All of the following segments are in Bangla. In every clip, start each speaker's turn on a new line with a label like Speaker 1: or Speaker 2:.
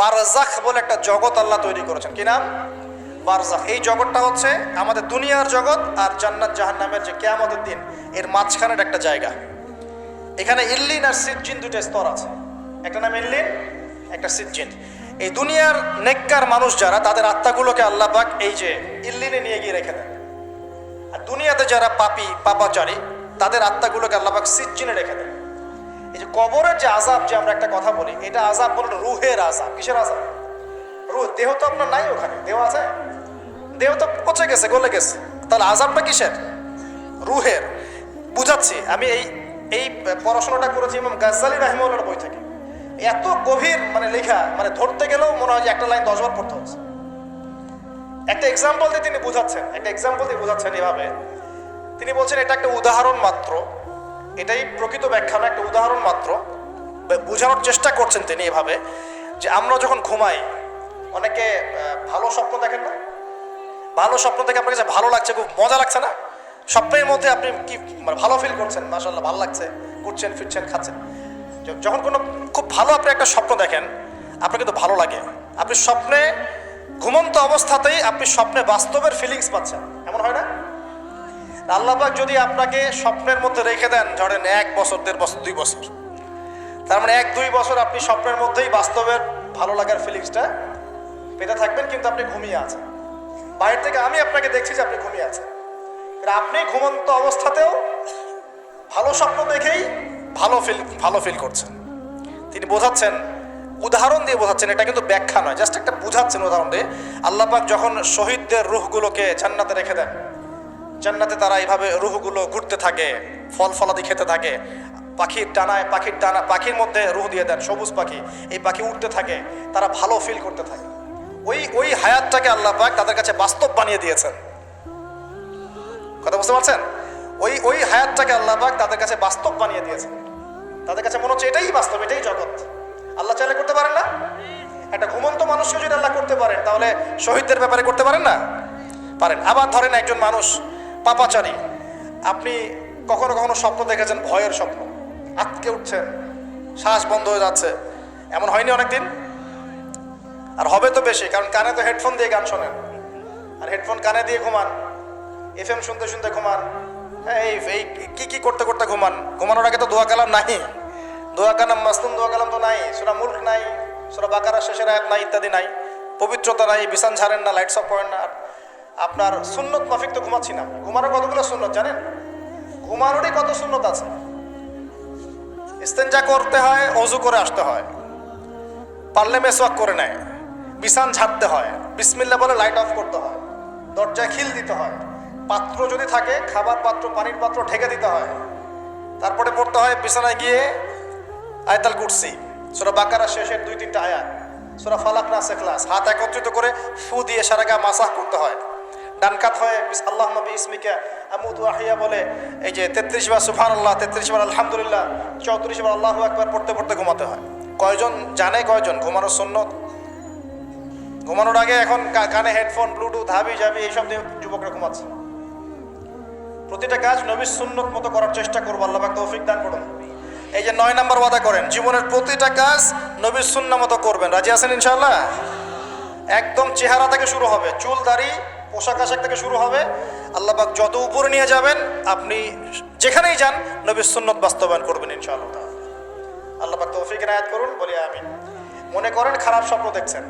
Speaker 1: বারজাখ বলে একটা জগৎ আল্লাহ তৈরি করেছেন। কি নাম? বারজাখ। এই জগৎটা হচ্ছে আমাদের দুনিয়ার জগৎ আর জান্নাত জাহান্নামের যে কিয়ামতের দিন এর মাঝখানের একটা জায়গা। এখানে ইল্লিন আর সিজ্জিন দুটো স্তর আছে, একটা নাম ইল্লিন, একটা সিজ্জিন। এই দুনিয়ার নেককার মানুষ যারা, তাদের আত্মাগুলোকে আল্লাহ পাক এই যে ইল্লিনে নিয়ে গিয়ে রেখে দেন। আর দুনিয়াতে যারা পাপী পাপাচারী, তাদের আত্মাগুলোকে আল্লাহ পাক সিজ্জিনে রেখে দেন। এই যে কবরের যে আযাব, যে আমরা একটা কথা বলি, এটা আযাব বলে রুহের আযাব। কিসের আযাব? রুহ। দেহ তো আপনার নাই, ওখানে দেহ আছে? দেহ তো পচে গেছে, গলে গেছে। তাহলে আযাবটা কিসের? রুহের। বুঝাচ্ছি, আমি এই পড়াশোনাটা করেছি ইমাম গাজ্জালী রাহিমাহুল্লাহর বই থেকে। এত গভীর মানে লেখা, মানে ধরতে গেলেও মনে হয় যে একটা লাইন 10 বার পড়তে হচ্ছে। একটা এক্সাম্পল দিয়ে তিনি বুঝাচ্ছেন, এভাবে তিনি বলছেন এটা একটা উদাহরণ মাত্র, এটাই প্রকৃত ব্যাখ্যা না, একটা উদাহরণ মাত্র। বোঝানোর চেষ্টা করছেন তিনি এভাবে যে আমরা যখন ঘুমাই, অনেকে ভালো স্বপ্ন দেখেন না? ভালো স্বপ্ন দেখে আপনার কাছে ভালো লাগছে, খুব মজা লাগছে না? স্বপ্নের মধ্যে আপনি কি মানে ভালো ফিল করছেন? মাশাআল্লাহ, ভালো লাগছে, ঘুরছেন ফিরছেন খাচ্ছেন। যখন কোনো খুব ভালো আপনি একটা স্বপ্ন দেখেন, আপনার কিন্তু ভালো লাগে। আপনি স্বপ্নে ঘুমন্ত অবস্থাতেই আপনি স্বপ্নে বাস্তবের ফিলিংস পাচ্ছেন, এমন হয় না? আল্লাহ পাক যদি আপনাকে স্বপ্নের মধ্যে রেখে দেন, ধরেন 1 বছর 1.5 বছর 2 বছর, তার মানে 1-2 বছর আপনি স্বপ্নের মধ্যেই বাস্তবের ভালো লাগার ফিলিংসটা পেতে থাকবেন, কিন্তু আপনি ঘুমিয়ে আছেন। বাইরে থেকে আমি আপনাকে দেখছি যে আপনি ঘুমিয়ে আছেন, আপনি ঘুমন্ত অবস্থাতেও ভালো স্বপ্ন দেখেই ভালো ফিল করছেন। তিনি বোঝাচ্ছেন, উদাহরণ দিয়ে বোঝাচ্ছেন, এটা কিন্তু ব্যাখ্যা নয়, জাস্ট একটা বুঝাচ্ছেন উদাহরণ দিয়ে। আল্লাহ পাক যখন শহীদদের রূহগুলোকে জান্নাতে রেখে দেন, জান্নাতে তারা এইভাবে রূহগুলো ঘুরতে থাকে, ফল ফলাদি খেতে থাকে, পাখির মধ্যে রূহ দিয়ে দেন, সবুজ পাখি, এই পাখি উঠতে থাকে, তারা ভালো ফিল করতে থাকে। ওই হায়াতটাকে আল্লাহ পাক তাদের কাছে বাস্তব বানিয়ে দিয়েছেন। কথা বুঝতে পারছেন? ওই হায়াতটাকে আল্লাহ পাক তাদের কাছে বাস্তব বানিয়ে দিয়েছেন। তাদের কাছে মনে হচ্ছে এটাই বাস্তব, এটাই জগৎ। আল্লাহ চাইলে করতে পারেন না? একটা ঘুমন্ত মানুষকে যদি আল্লাহ করতে পারেন, তাহলে শহীদদের ব্যাপারে করতে পারেন না? পারেন। আবার ধরেন একজন মানুষ পাপাচারী, আপনি কখনো কখনো স্বপ্ন দেখেছেন, ভয়ের স্বপ্ন, আটকে উঠছেন, শ্বাস বন্ধ হয়ে যাচ্ছে, এমন হয়নি অনেকদিন? আর হবে তো বেশি, কারণ কানে তো হেডফোন দিয়ে গান শোনেন, আর হেডফোন কানে দিয়ে ঘুমান, FM শুনতে শুনতে ঘুমান, এই কি করতে করতে ঘুমান। ঘুমানোর আগে তো দোয়া কালাম নাই, দোয়া কালাম মাসনুন দোয়া কালাম তো নাই, সূরা মুলক নাই, সূরা বাকারা শেষের আয়াত নাই, ইত্যাদি নাই, পবিত্রতা নাই, বিছান ছাড়েন না, লাইটস অফ করেন না। আপনার সুন্নত মাফিক তো ঘুমাচ্ছি না। ঘুমানোর কতগুলো সুন্নত জানেন? ঘুমানোরই কত সুন্নত আছে। ইস্তেঞ্জা করতে হয়, ওযু করে আসতে হয়, পারলে মেসওয়াক করে নেয়, বিছান ঝাড়তে হয়, বিসমিল্লাহ বলে লাইট অফ করতে হয়, দরজায় খিল দিতে হয়, পাত্র যদি থাকে খাবার পাত্র, পানির পাত্র ঢেকে দিতে হয়, তারপরে পড়তে হয় বিছানায় গিয়ে আয়াতুল কুরসি, সূরা বাকারা শেষের 2-3টা আয়াত, সূরা ফালাক নাস ইখলাস, হাত একত্রিত করে ফু দিয়ে সারা গা মাসাহ করতে হয়। ডান কাত হয়ে আল্লাহুম্মা বিইসমিকা আমুতু ওয়া আহইয়া বলে এই যে 33 বার সুবহানাল্লাহ, 33 বার আলহামদুলিল্লাহ, 34 বার আল্লাহু আকবার পড়তে পড়তে ঘুমাতে হয়। কয়জন জানে? কয়জন ঘুমানোর সুন্নত? ঘুমানোর আগে এখন কানে হেডফোন, ব্লুটুথ, হাবি জাবি এইসব দিয়ে যুবকরা ঘুমাচ্ছে। প্রতিটা কাজ নবীর সুন্নত মতো করার চেষ্টা করবো, আল্লাহ পাক তৌফিক দান করুন। এই যে 9 নম্বর ওয়াদা করেন, জীবনের প্রতিটা কাজ নবীর সুন্নাহ মতো করবেন। রাজি আছেন ইনশাআল্লাহ? একদম চেহারা থেকে শুরু হবে, চুল দাড়ি পোশাক আশাক থেকে শুরু হবে। আল্লাহ পাক যত উপরে নিয়ে যাবেন, আপনি যেখানেই যান নবীর সুন্নত বাস্তবায়ন করবেন ইনশাআল্লাহ। আল্লাহ পাক তৌফিক ইনায়াত করুন, বলি আমিন। মনে করেন খারাপ স্বপ্ন দেখছেন,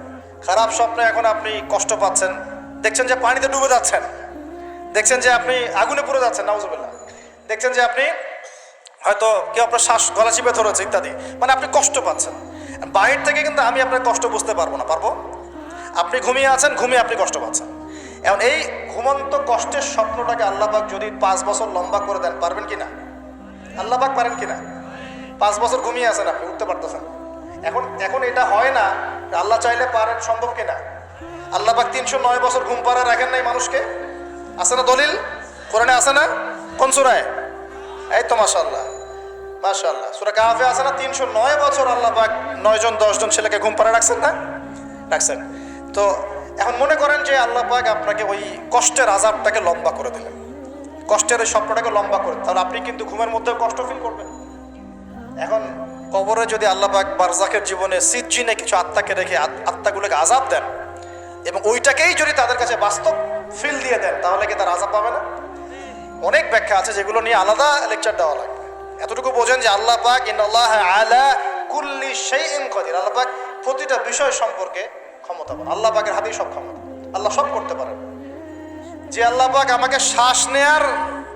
Speaker 1: খারাপ স্বপ্নে এখন আপনি কষ্ট পাচ্ছেন, দেখছেন যে পানিতে ডুবে যাচ্ছেন, দেখছেন যে আপনি আগুনে পুড়ে যাচ্ছেন, নাউজুবিল্লাহ, দেখছেন যে আপনি হয়তো কেউ আপনার শ্বাস গলা চিপে ধরেছে ইত্যাদি, মানে আপনি কষ্ট পাচ্ছেন। বাইরে থেকে কিন্তু আমি আপনার কষ্ট বুঝতে পারবো না, পারবো? আপনি ঘুমিয়ে আছেন, ঘুমিয়ে আপনি কষ্ট পাচ্ছেন। এখন এই ঘুমন্ত কষ্টের স্বপ্নটাকে আল্লাহ পাক যদি 5 বছর লম্বা করে দেন, পারবেন কিনা? আল্লাহ পাক পারেন কিনা? 5 বছর ঘুমিয়ে আছেন, আপনি উঠতে পারতেছেন। এখন এটা হয় না, আল্লাহ চাইলে পারেন, সম্ভব কিনা? আল্লাহ পাক 309 বছর ঘুম পাড়া রাখেন নাই মানুষকে? আছে না দলিল? কোরআনে আছে না? কোন সূরায়? এই তো মাশাআল্লাহ, মাশাআল্লাহ, সূরা কাহফে আছে না? 309 বছর আল্লাহ পাক 9 জন 10 জন ছেলেকে ঘুম পাড়া রাখছেন না? রাখছেন। তো এখন মনে করেন যে আল্লাহ পাক আপনাকে ওই কষ্টের আযাবটাকে লম্বা করে দিলেন, কষ্টের ওই স্বপ্নটাকে লম্বা করে, তাহলে আপনি কিন্তু ঘুমের মধ্যে কষ্ট ফিল করবেন। এখন কবরে যদি আল্লাহ পাক বারজাখের জীবনে সিজ্জিনে কিছু আত্মাকে রেখে আত্মাগুলোকে আযাব দেন এবং ওইটাকেই যদি তাদের কাছে বাস্তব ফিল দিয়ে দেন, তাহলে কি তার আযাব পাবে না? অনেক ব্যাখ্যা আছে যেগুলো নিয়ে আলাদা লেকচার দেওয়া লাগবে। এতটুকু বোঝেন যে আল্লাহ পাক ইন্নাল্লাহা আলা কুল্লি শাইইন কাদির, আল্লাহ পাক প্রতিটা বিষয় সম্পর্কে ক্ষমতাবান। আল্লাহ পাকের হাতেই সব ক্ষমতা, আল্লাহ সব করতে পারেন। যে আল্লাহ পাক আমাকে শ্বাস নেয়ার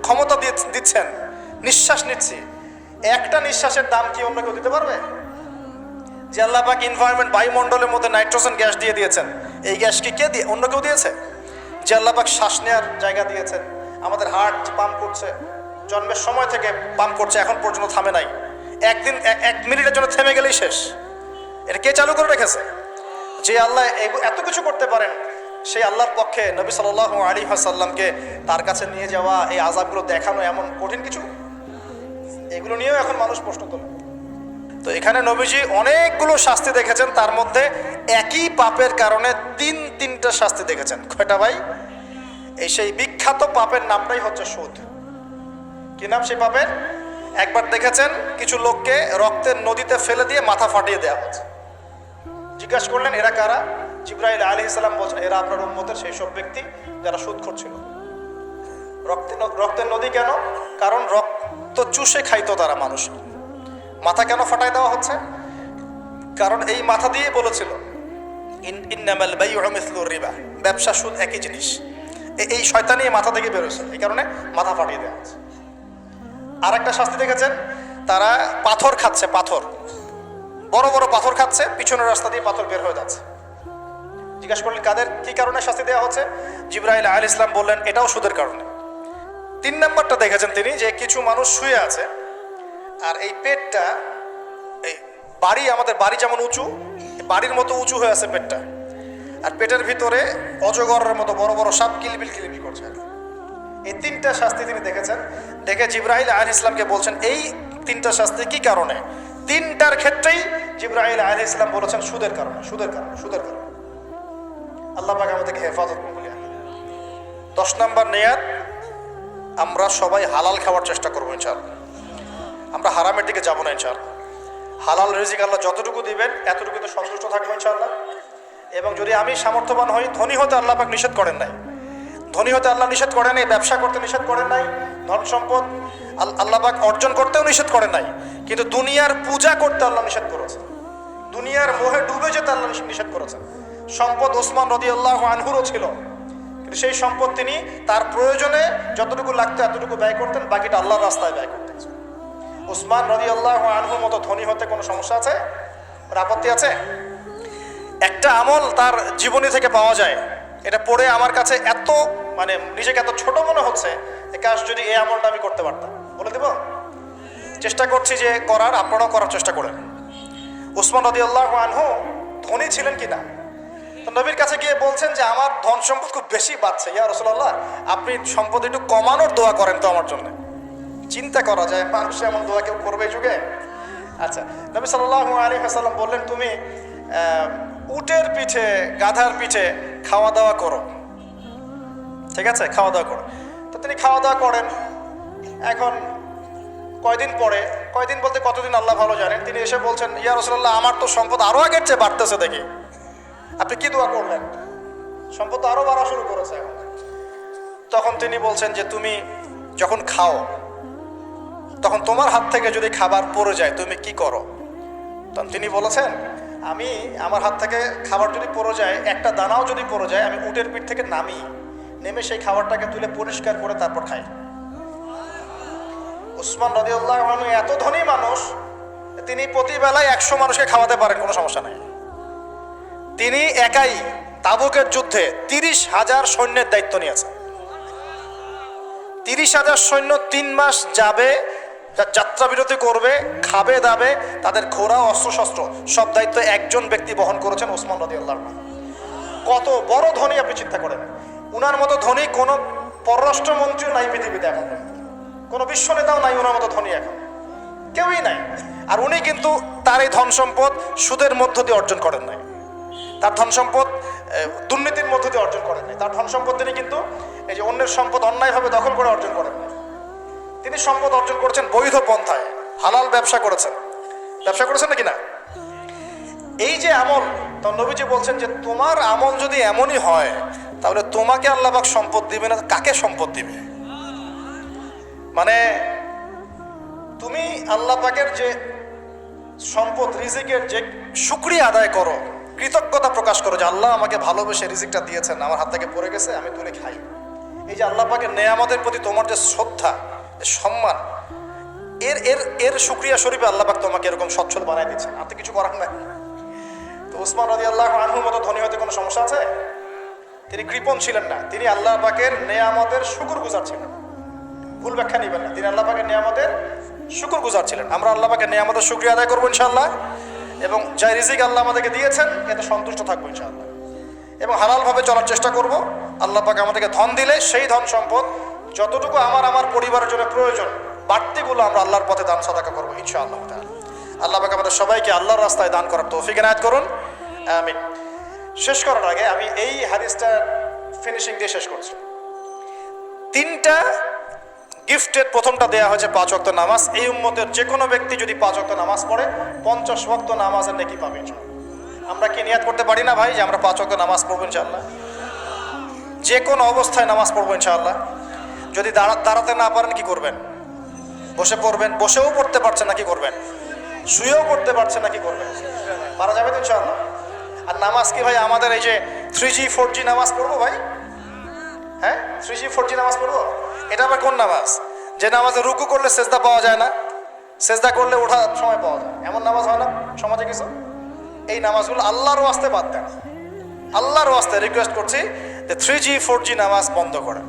Speaker 1: ক্ষমতা দিচ্ছেন, নিঃশ্বাস নিচ্ছি, একটা নিঃশ্বাসের দাম কি অন্য কেউ দিতে পারবে? যে আল্লাহ পাক এনভায়রনমেন্ট বায়ুমণ্ডলের মধ্যে নাইট্রোজেন গ্যাস দিয়ে দিয়েছেন, এই গ্যাস কি কে দিয়ে অন্য কেউ দিয়েছে? যে আল্লাহ পাক শ্বাস নেয়ার জায়গা দিয়েছেন, আমাদের হার্ট পাম্প করছে, জন্মের সময় থেকে পাম্প করছে, এখন পর্যন্ত থামে নাই। একদিন 1 মিনিটের জন্য থেমে গেলেই শেষ। এটা কে চালু করে রেখেছে? যে আল্লাহ এত কিছু করতে পারেন, সেই আল্লাহর পক্ষে নবী সাল্লাল্লাহু আলাইহি ওয়াসাল্লামকে তার কাছে নিয়ে যাওয়া, এই আযাবগুলো দেখানো এমন কঠিন কিছু? এগুলো নিয়েও এখন মানুষ প্রশ্ন তোলে। তো এখানে নবীজি অনেকগুলো শাস্তি দেখেছেন, তার মধ্যে একই পাপের কারণে তিনটা শাস্তি দেখেছেন। কয়টা ভাই? এই সেই বিখ্যাত পাপের নামটাই হচ্ছে সুদ। কি নাম সেই পাপের? একবার দেখেছেন কিছু লোককে রক্তের নদীতে ফেলে দিয়ে মাথা ফাটিয়ে দেওয়া হচ্ছে। জিজ্ঞাসা করলেন এরা কারা? জিবরাইল আলাইহিস সালাম বলছেন এরা আপনার উম্মতের সেই সব ব্যক্তি যারা সুদখোর ছিল। রক্তের নদী কেন? কারণ রক্ত চুষে খাইতো তারা মানুষ। মাথা কেন ফাটাই দেওয়া হচ্ছে? কারণ এই মাথা দিয়ে বলেছিল ইন্নামাল বাইউ মিসলুর রিবা, ব্যবসা সুদ একই জিনিস। এই শয়তানি মাথা থেকে বেরোছে, এই কারণে মাথা ফাটিয়ে দেওয়া হচ্ছে। আর একটা শাস্তি দেখেছেন, তারা পাথর খাচ্ছে, পাথর, বড় বড় পাথর খাচ্ছে, পিছনের রাস্তা দিয়ে পাথর বের হয়ে যাচ্ছে। জিজ্ঞাসা করলেন কাদের কি কারণে শাস্তি দেওয়া হচ্ছে? জিবরাইল আলাইহিস সালাম বললেন এটাও সুদের কারণে। 3 নম্বরটা দেখেছেন তিনি, যে কিছু মানুষ শুয়ে আছে আর এই পেটটা, এই বাড়ি, আমাদের বাড়ি যেমন উঁচু, বাড়ির মতো উঁচু হয়ে আছে পেটটা, আর পেটের ভিতরে অজগরের মতো বড় বড় সাপ কিলবিল কিলবিল করছে। এই 3টা শাস্তি তিনি দেখেছেন। দেখে জিবরাইল আলাইহিস সালামকে বলছেন এই 3টা শাস্তি কি কারণে? 3টার ক্ষেত্রেই জিবরাইল আলাইহিস সালাম বলেছেন সুদের কারণে, সুদের কারণে, সুদের কারণে। আল্লাহ পাক আমাদেরকে হেফাজত করুন। 10 নম্বর নিয়াত, আমরা সবাই হালাল খাওয়ার চেষ্টা করবো ইনশাআল্লাহ। আমরা হারামের দিকে যাবো না ইনশাআল্লাহ। হালাল রিজিক আল্লাহ যতটুকু দিবেন এতটুকুতে সন্তুষ্ট থাকবো ইনশাআল্লাহ। এবং যদি আমি সামর্থ্যবান হই, ধনী হতে আল্লাহ পাক নিষেধ করেন নাই, ধনী হতে আল্লাহ নিষেধ করেন নাই, ব্যবসা করতে নিষেধ করেন নাই, ধন সম্পদ আল্লাহ পাক অর্জন করতেও নিষেধ করেন নাই, কিন্তু দুনিয়ার পূজা করতে আল্লাহ নিষেধ করেছেন, দুনিয়ার মোহে ডুবে যেতে আল্লাহ নিষেধ করেছেন। সম্পদ ওসমান রাদিয়াল্লাহু আনহুরও ছিল, কিন্তু সেই সম্পদ তিনি তার প্রয়োজনে যতটুকু লাগতো এতটুকু ব্যয় করতেন, বাকিটা আল্লাহর রাস্তায় ব্যয় করতেন। ওসমান রাদিয়াল্লাহু আনহুর মতো ধনী হতে কোনো সমস্যা আছে? আপত্তি আছে? একটা আমল তার জীবনী থেকে পাওয়া যায়, এটা পড়ে আমার কাছে এত নিজেকে এত ছোট মনে হচ্ছে, কাশ যদি এই আমলটা আমি করতে পারতাম। বলে দেব? চেষ্টা করছি যে করার, আপনারাও করার চেষ্টা করেন। ওসমান রাদিয়াল্লাহু আনহু ধনী ছিলেন কিনা, তো নবীর কাছে গিয়ে বলছেন যে আমার ধন সম্পদ খুব বেশি বাড়ছে, ইয়া রাসূলুল্লাহ আপনি সম্পদ একটু কমানোর দোয়া করেন তো আমার জন্য। চিন্তা করা যায় মানুষ এমন দোয়া কেউ করবে এই যুগে? আচ্ছা, নবী সাল্লাল্লাহু আলাইহি ওয়াসাল্লাম বললেন তুমি উটের পিঠে, গাধার পিঠে খাওয়া দাওয়া করো, ঠিক আছে, খাওয়া দাওয়া করো। তো তিনি খাওয়া দাওয়া করেন। এখন কয়দিন পরে, কয়দিন বলতে কতদিন আল্লাহ ভালো জানেন, তিনি এসে বলছেন ইয়া রাসূলুল্লাহ আমার তো সম্পদ আরো আগের চেয়ে বাড়তেছে দেখি, আপনি কি দোয়া করলেন? সম্পদ আরো বাড়া শুরু করেছে এখন। তখন তিনি বলছেন যে তুমি যখন খাও তখন তোমার হাত থেকে যদি খাবার পড়ে যায় তুমি কি করো? তখন তিনি বলেছেন আমি, আমার হাত থেকে খাবার যদি পড়ে যায়, একটা দানাও যদি পড়ে যায়, আমি উটের পিঠ থেকে নেমে সেই খাবারটাকে তুলে পরিষ্কার করে তারপর খাই। ওসমান রাদিয়াল্লাহু আনহু এত ধনী মানুষ, তিনি প্রতিবেলায় 100 মানুষকে খাওয়াতে পারেন, কোনো সমস্যা নাই। তিনি একাই তাবুকের যুদ্ধে 30,000 সৈন্যের দায়িত্ব নিয়েছেন। 30,000 সৈন্য 3 মাস যাবে, যাত্রা বিরতি করবে, খাবে দাবে, তাদের ঘোড়া অস্ত্রশস্ত্র সব দায়িত্ব একজন ব্যক্তি বহন করেছেন, ওসমান রাদিয়াল্লাহু আনহু। কত বড় ধনী আপনি চিন্তা করেন। উনার মতো ধনী কোনো পররাষ্ট্রমন্ত্রীও নাই পৃথিবীতে, এখন কোনো বিশ্ব নেতাও নাই ওনার মতো ধনী, এখন কেউই নাই। আর উনি কিন্তু তার এই ধন সম্পদ সুদের মধ্য দিয়ে অর্জন করেন নাই, তার ধন সম্পদ দুর্নীতির মধ্য দিয়ে অর্জন করেন নাই। তার ধন সম্পদ তিনি কিন্তু এই যে অন্যের সম্পদ অন্যায়ভাবে দখল করে অর্জন করেন নাই। তিনি সম্পদ অর্জন করেছেন বৈধ পন্থায়, হালাল ব্যবসা করেছেন। ব্যবসা করেছেন নাকি না? এই যে আমল, তো নবীজি বলছেন যে তোমার আমল যদি এমনই হয় তাহলে তোমাকে আল্লাহ পাক সম্পদ দিবে না, কাকে সম্পদ দিবে? মানে তুমি আল্লাহ পাকের যে সম্পদ রিজিকের যে শুকরিয়া আদায় করো, কৃতজ্ঞতা প্রকাশ করো যে আল্লাহ আমাকে ভালোবেসে রিজিকটা দিয়েছেন, আমার হাত থেকে পড়ে গেছে, আমি তুলে খাই। এই যে আল্লাহ পাকের নেয়ামতের প্রতি তোমার যে শ্রদ্ধা, সম্মান, এর এর এর শুকরিয়া স্বরূপে আল্লাহ পাক তোমাকে এরকম সচ্ছল বানায় দিচ্ছেন, আর তো কিছু করার নাই। তো উসমান রাদিয়াল্লাহু আনহুর মতো ধনী হতে কোনো সমস্যা আছে? তিনি কৃপণ ছিলেন না, তিনি আল্লাহ পাকের নেয়ামতের শুকরগুজার ছিলেন। ভুল ব্যাখ্যা নেবেন না, তিনি আল্লাহ পাকের নেয়ামতের শুকরগুজার ছিলেন। আমরা আল্লাহ পাকের নেয়ামতের শুকরিয়া আদায় করবো ইনশাআল্লাহ, এবং যে রিজিক আল্লাহ আমাদেরকে দিয়েছেন এতে সন্তুষ্ট থাকবো ইনশাআল্লাহ, এবং হালালভাবে চলার চেষ্টা করব। আল্লাহ পাক আমাদেরকে ধন দিলে সেই ধন সম্পদ যতটুকু আমার পরিবারের জন্য প্রয়োজন, বাড়তিগুলো আমরা আল্লাহর পথে দান সাদাকা করবো ইনশাআল্লাহ তাআলা। আল্লাহ পাক আমাদের সবাইকে আল্লাহর রাস্তায় দান করার তৌফিক এনায়েত করুন, আমিন। শেষ করার আগে আমি এই হাদিসটা ফিনিশিং দিয়ে শেষ করছি। 3টা গিফটের প্রথমটা দেয়া হয়েছে 5 ওয়াক্ত নামাজ। এই উম্মতের যে কোনো ব্যক্তি যদি 5 ওয়াক্ত নামাজ পড়ে 50 ওয়াক্ত নামাজের নেকি পাবে ইনশাআল্লাহ। আমরা কি নিয়াত করতে পারি না ভাই যে আমরা 5 ওয়াক্ত নামাজ পড়বো ইনশাআল্লাহ? যে কোনো অবস্থায় নামাজ পড়বো ইনশাআল্লাহ। যদি দাঁড়াতে না পারেন কি করবেন? বসে পড়বেন। বসেও পড়তে পারছেন না কি করবেন? শুয়েও পড়তে পারছেন না কি করবেন? পারা যাবে তো ইনশাআল্লাহ। আর নামাজ কি ভাই আমাদের এই যে 3G 4G নামাজ পড়বো ভাই? হ্যাঁ, 3G 4G নামাজ পড়বো? এটা আবার কোন নামাজ যে নামাজে রুকু করলে সেজদা পাওয়া যায় না, সেজদা করলে ওঠার সময় পাওয়া যায়? এমন নামাজ হয় না সমাজে কিছু? এই নামাজগুলো আল্লাহর ওয়াস্তে বাদ দেন। আল্লাহর ওয়াস্তে রিকোয়েস্ট করছি যে 3G 4G নামাজ বন্ধ করেন।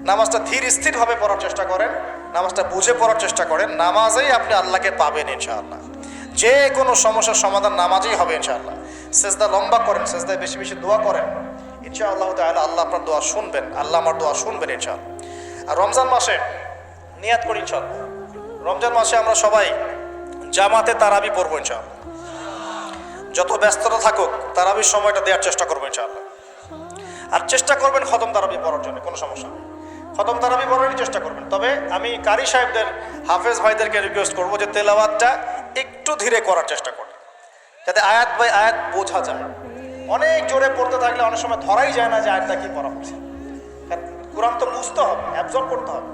Speaker 1: নামাজটা ধীর স্থিরভাবে পড়ার চেষ্টা করেন, নামাজটা বুঝে পড়ার চেষ্টা করেন। নামাজেই আপনি আল্লাহকে পাবেন ইনশাআল্লাহ। যে কোনো সমস্যার সমাধান নামাজেই হবে ইনশাআল্লাহ। সেজদা লম্বা করেন, সেজদায় বেশি বেশি দোয়া করেন ইনশাআল্লাহ তাআলা। আল্লাহ আপনার দোয়া শুনবেন, আল্লাহ আমার দোয়া শুনবেন ইনশাআল্লাহ। আর রমজান মাসে নিয়াত করি ইনশাআল্লাহ, রমজান মাসে আমরা সবাই জামাতে তারাবি পড়বো ইনশাআল্লাহ। যত ব্যস্ততা থাকুক তারাবির সময়টা দেওয়ার চেষ্টা করবো ইনশাআল্লাহ। আর চেষ্টা করবেন খতম তারাবি পড়ার জন্য, কোনো সমস্যা নেই, খতম তারাবি পড়ারই চেষ্টা করবেন। তবে আমি কারি সাহেবদের, হাফেজ ভাইদেরকে রিকোয়েস্ট করবো যে তেলাওয়াতটা একটু ধীরে করার চেষ্টা করুন, যাতে আয়াত বাই আয়াত বোঝা যায়। অনেক জোরে পড়তে থাকলে অনেক সময় ধরাই যায় না যে আয়াতটা কি পড়া হচ্ছে। কোরআন তো বুঝতে হবে, অ্যাবজর্ব করতে হবে।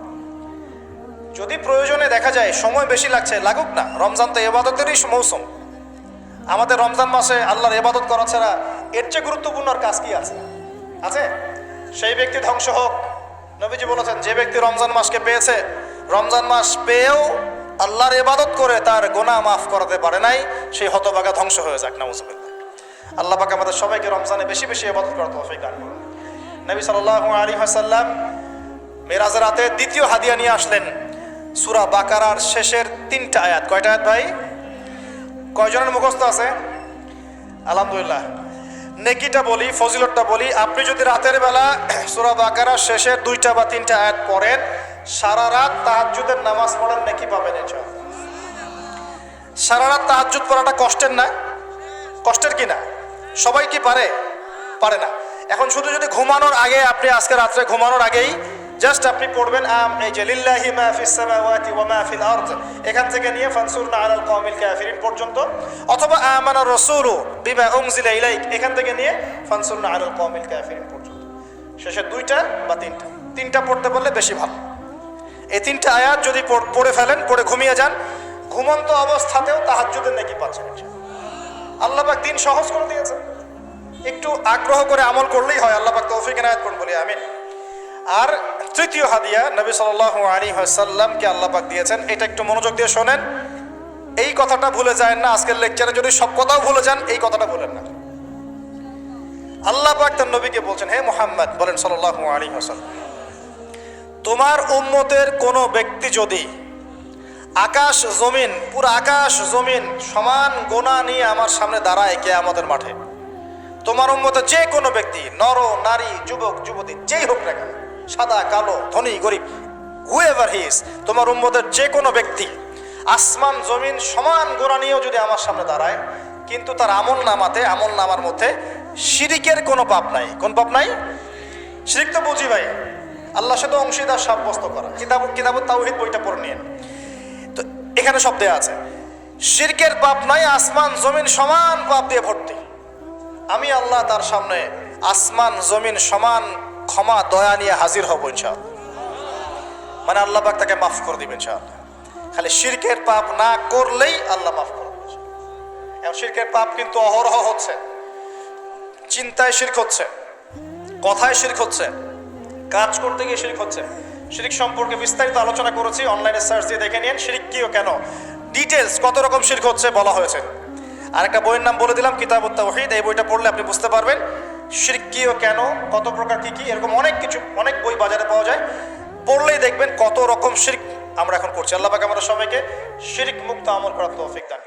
Speaker 1: যদি প্রয়োজনে দেখা যায় সময় বেশি লাগছে, লাগুক না। রমজান তো ইবাদতেরই মৌসুম। আমাদের রমজান মাসে আল্লাহর ইবাদত করা ছাড়া এর চেয়ে গুরুত্বপূর্ণ আর কাজ কি আছে? আছে? সেই ব্যক্তি ধ্বংস হোক। নবীজি বলেছেন যে ব্যক্তি রমজান মাসকে পেয়েছে, রমজান মাস পেয়েও আল্লাহর ইবাদত করে তার গুনাহ মাফ করাতে পারে নাই, সেই হতভাগা ধ্বংস হয়ে যাক, নাউজুবিল্লাহ। আল্লাহ পাক আমাদের সবাইকে রমজানে বেশি বেশি ইবাদত করার তৌফিক দান করুন। নবী সাল্লাল্লাহু আলাইহি ওয়াসাল্লাম মেরাজের রাতে দ্বিতীয় হাদিয়া নিয়ে আসলেন, সূরা বাকারার শেষের 3টা আয়াত। কয়টা আয়াত ভাই? কয়জনের মুখস্থ আছে? আলহামদুলিল্লাহ। নেকিটা বলি, ফজিলতটা বলি। আপনি যদি রাতের বেলা সূরা বাকারার শেষের 2টা বা 3টা আয়াত পড়েন, সারা রাত তাহাজ্জুদের নামাজ পড়েন, নেকি পাবেন ইনশাআল্লাহ। সারা রাত তাহাজ্জুদ পড়াটা কষ্টের না? কষ্টের কি না? সবাই কি পারে? পারে না। এখন শুধু যদি ঘুমানোর আগে, আপনি আজকে রাত্রে ঘুমানোর আগেই জাস্ট আপনি পড়বেন এই যে লিল্লাহি মা ফিস সামাওয়াতি ওয়া মা ফিল আরদ, এখান থেকে নিয়ে ফানসুরনা আলাল কওমিল কাফিরিন পর্যন্ত, অথবা আমানা রাসূলু বিমা উনজিলা ইলাইক, এখান থেকে নিয়ে ফানসুরনা আলাল কওমিল কাফিরিন পর্যন্ত। শেষের 2টা বা 3টা পড়তে বললে বেশি ভালো। এই 3টা আয়াত যদি পড়ে ফেলেন, পড়ে ঘুমিয়ে যান, ঘুমন্ত অবস্থাতেও তাহাজ্জুদের নেকি পাচ্ছেন ইনশাআল্লাহ। আল্লাহ পাক দিন সহজ করে দিয়েছেন, একটু আগ্রহ করে আমল করলেই হয়। আল্লাহ পাক তৌফিক এনায়েত করুন, বলি আমিন। আর তৃতীয় হাদিয়া নবী সাল্লাল্লাহু আলাইহি ওয়াসাল্লামকে আল্লাহ পাক দিয়েছেন, এটা একটু মনোযোগ দিয়ে শোনেন। এই কথাটা ভুলে যায় না। আজকের লেকচারে যদি সব কথাও ভুলে যান, এই কথাটা ভুলেন না। আল্লাহ পাক তার নবীকে বলছেন, হে মুহাম্মদ, বলেন সাল্লাল্লাহু আলাইহি ওয়াসাল্লাম, তোমার উম্মতের কোনো ব্যক্তি যদি আকাশ জমিন, পুরো আকাশ জমিন সমান গোনা নিয়ে আমার সামনে দাঁড়ায় কিয়ামতের মাঠে, তোমার উম্মতের যে কোনো ব্যক্তি, নর নারী, যুবক যুবতী, যেই হোক না কেন, সাদা কালো, ধনী গরিব, হুএভার হি ইজ, তোমার উম্মতের যে কোনো ব্যক্তি আসমান জমিন সমান গোনা নিয়েও যদি আমার সামনে দাঁড়ায়, কিন্তু তার আমল নামার মধ্যে শিরিকের কোনো পাপ নাই। কোন পাপ নাই? শিরিক তো বুঝি ভাই, আল্লাহর সাথে অংশীদার সাব্যস্ত করা। কিতাবুত তাওহীদ বইটা পড়ে নিন, তো এখানে সব দেয়া আছে। শিরকের পাপ নাই, আসমান জমিন সমান পাপ দিয়ে ভর্তি। আমি আল্লাহ তার সামনে আসমান জমিন সমান ক্ষমা দয়া নিয়ে হাজির হব ইনশাআল্লাহ। মানে আল্লাহ পাক তাকে মাফ করে দিবেন ইনশাআল্লাহ। খালি শিরকের পাপ না করলেই আল্লাহ মাফ করে দিবেন। এবং শিরকের পাপ কিন্তু অহরহ হচ্ছে। চিন্তায় শিরক হচ্ছে, কথায় শিরক হচ্ছে, কাজ করতে গিয়ে শিরক হচ্ছে। শিরক সম্পর্কে বিস্তারিত আলোচনা করেছি, অনলাইনে সার্চ দিয়ে দেখে নিন। শিরক কি ও কেন, ডিটেলস কত রকম শিরক হচ্ছে বলা হয়েছে। আর একটা বইয়ের নাম বলে দিলাম, কিতাবুত তাওহীদ। এই বইটা পড়লে আপনি বুঝতে পারবেন শিরক কি ও কেন, কত প্রকার কি কি, এরকম অনেক কিছু, অনেক বই বাজারে পাওয়া যায়। পড়লেই দেখবেন কত রকম শিরক আমরা এখন করছি। আল্লাহ পাক আমাদের সবাইকে শিরক মুক্ত আমল করার তৌফিক দান করুন।